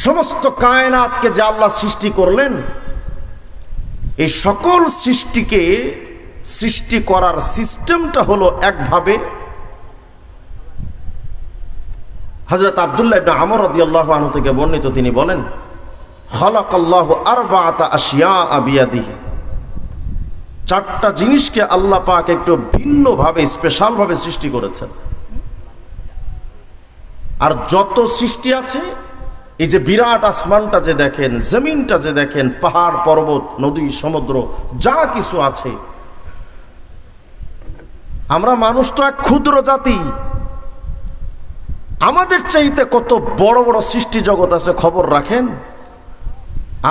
সমস্ত কায়নাতকে যে আল্লাহ সৃষ্টি করলেন, এই সকল সৃষ্টিকে সৃষ্টি করার সিস্টেমটা হলো একভাবে। হযরত আব্দুল্লাহ ইবনে আমর রাদিয়াল্লাহু আনহু থেকে বর্ণিত, তিনি বলেন, খালাকাল্লাহু আরবাআতা আশিয়া বিয়াদিহি, চারটা জিনিসকে আল্লাহ পাক একটু ভিন্নভাবে স্পেশালভাবে সৃষ্টি করেছেন। আর যত সৃষ্টি আছে, এই যে বিরাট আসমানটা যে দেখেন, জমিনটা যে দেখেন, পাহাড় পর্বত নদী সমুদ্র যা কিছু আছে, আমরা মানুষ তো এক ক্ষুদ্র জাতি, আমাদের চাইতে কত বড় বড় সৃষ্টি জগৎ আছে খবর রাখেন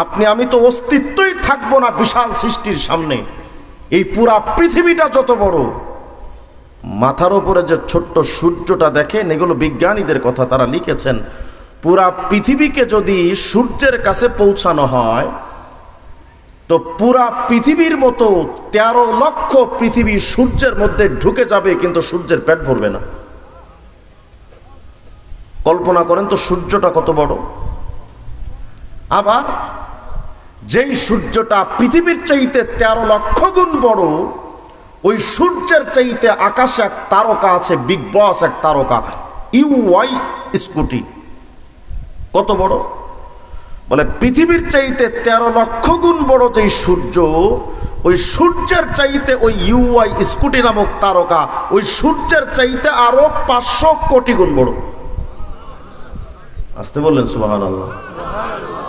আপনি। আমি তো অস্তিত্বই থাকবো না বিশাল সৃষ্টির সামনে। এই পুরা পৃথিবীটা যত বড়, মাথার উপরে যে ছোট্ট সূর্যটা দেখেন, এগুলো বিজ্ঞানীদের কথা, তারা লিখেছেন পুরা পৃথিবীকে যদি সূর্যের কাছে পৌঁছানো হয় তো পুরা পৃথিবীর মতো 13 লক্ষ পৃথিবী সূর্যের মধ্যে ঢুকে যাবে, কিন্তু সূর্যের পেট ভরবে না। কল্পনা করেন তো সূর্যটা কত বড়। আবার যেই সূর্যটা পৃথিবীর চাইতে 13 লক্ষ গুণ বড়, ওই সূর্যের চাইতে আকাশে এক তারকা আছে, বিগ বস এক তারকা, ইউআই স্কুটি। কত বড় বলে, পৃথিবীর চাইতে 13 লক্ষ গুণ বড় যেই সূর্য, ওই সূর্যের চাইতে ওই ইউআই স্কুটি নামক তারকা ওই সূর্যের চাইতে আরো 500 কোটি গুণ বড়। আসতে বললেন সুবহানাল্লাহ।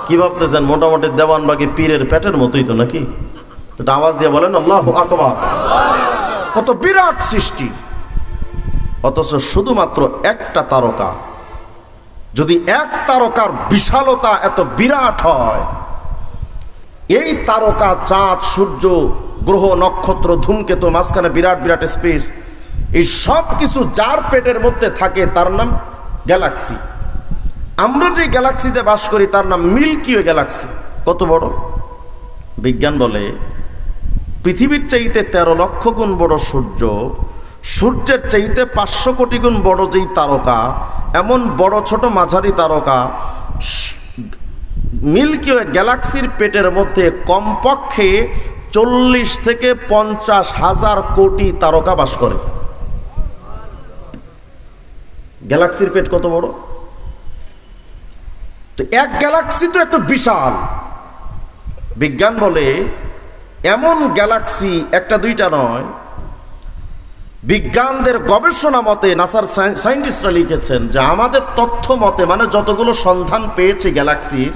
কি ভাবতেছেন মোটামুটি দেওয়ানবাগি পীরের পেটের মতোই তো নাকি? তো আওয়াজ দিয়ে বলেন আল্লাহু আকবার। কত বিরাট সৃষ্টি, অথচ শুধুমাত্র একটা তারকা। যদি এক তারকার বিশালতা এত বিরাট হয়, এই তারকা, চাঁদ, সূর্য, গ্রহ, নক্ষত্র, ধূমকেতু, মাঝখানে বিরাট বিরাট স্পেস, এই সব কিছু যার পেটের মধ্যে থাকে তার নাম গ্যালাক্সি। আমরা যে গ্যালাক্সিতে বাস করি তার নাম মিল্কি ওয়ে গ্যালাক্সি। কত বড়! বিজ্ঞান বলে পৃথিবীর চাইতে 13 লক্ষ গুণ বড় সূর্য, সূর্যের চাইতে 500 কোটি গুণ বড় যেই তারকা, এমন বড় ছোট মাঝারি তারকা মিল্কি ওয়ে গ্যালাক্সির পেটের মধ্যে কমপক্ষে 40 থেকে 50 হাজার কোটি তারকা বাস করে। গ্যালাক্সির পেট কত বড়! তো এক গ্যালাক্সি তো এত বিশাল। বিজ্ঞান বলে এমন গ্যালাক্সি একটা দুইটা নয়, বিজ্ঞানদের গবেষণা মতে, নাসার সায়েন্টিস্টরা লিখেছেন যে আমাদের তথ্য মতে, মানে যতগুলো সন্ধান পেয়েছে গ্যালাক্সির,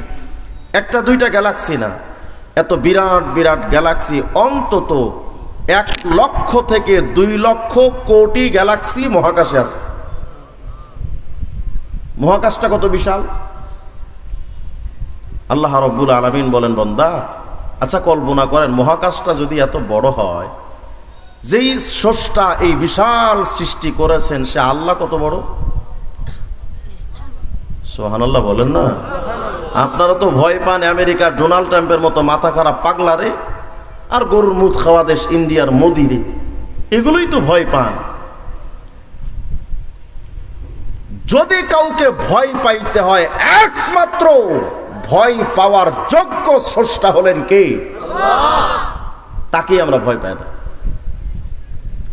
একটা দুইটা গ্যালাক্সি না, এত বিরাট বিরাট গ্যালাক্সি অন্তত 1 লক্ষ থেকে 2 লক্ষ কোটি গ্যালাক্সি মহাকাশে আছে। মহাকাশটা কত বিশাল! আল্লাহ রাব্বুল আলামিন বলেন, বান্দা আচ্ছা কল্পনা করেন মহাকাশটা যদি এত বড় হয়, যেই স্রষ্টা এই বিশাল সৃষ্টি করেছেন সে আল্লাহ কত বড়! সুবহানাল্লাহ বলেন না। আপনারা তো ভয় পান আমেরিকার ডোনাল্ড ট্রাম্পের মতো মাথা খারাপ পাগলারে, আর গরুর মুখ খাওয়া দেশ ইন্ডিয়ার মোদিরে, এগুলোই তো ভয় পান। যদি কাউকে ভয় পাইতে হয়, একমাত্র ভয় পাওয়ার যোগ্য স্রষ্টা হলেন কে? আল্লাহ। তাকে আমরা ভয় পাই না।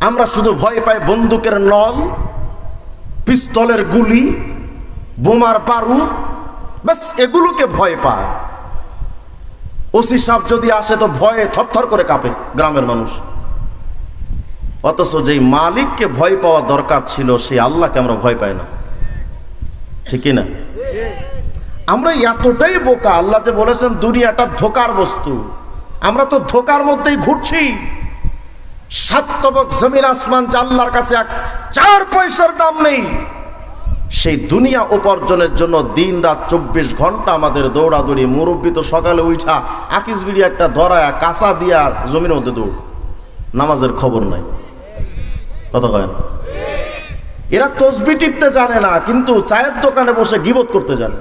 আমরা শুধু ভয় পাই বন্দুকের নল, পিস্তলের গুলি, বোমার বারুদ, বাস এগুলোকে ভয় পায়। ওসি সাহেব যদি আসে তো ভয়ে থরথর করে কাঁপে গ্রামের মানুষ। অথচ যেই মালিককে ভয় পাওয়া দরকার ছিল সেই আল্লাহকে আমরা ভয় পাই না, ঠিক না? আমরা এতটাই বোকা, আল্লাহ যে বলেছেন দুনিয়াটা ধোকার বস্তু, আমরা তো ধোকার মধ্যেই ঘুরছি। 7 তবক জমিন আসমান যা আল্লাহর কাছে 4 পয়সার দাম নেই, সেই দুনিয়া উপার্জনের জন্য দিন রাত 24 ঘন্টা আমাদের দৌড়াদৌড়ি। মুরব্বী তো সকালে উঠা আকিস বিড়ি একটা ধরায় কাঁচা দিয়া জমির মধ্যে দৌড়, নামাজের খবর নাই। কথা কয় না? এরা তসবিহ টিপতে জানে না, কিন্তু চায়ের দোকানে বসে গীবত করতে জানে।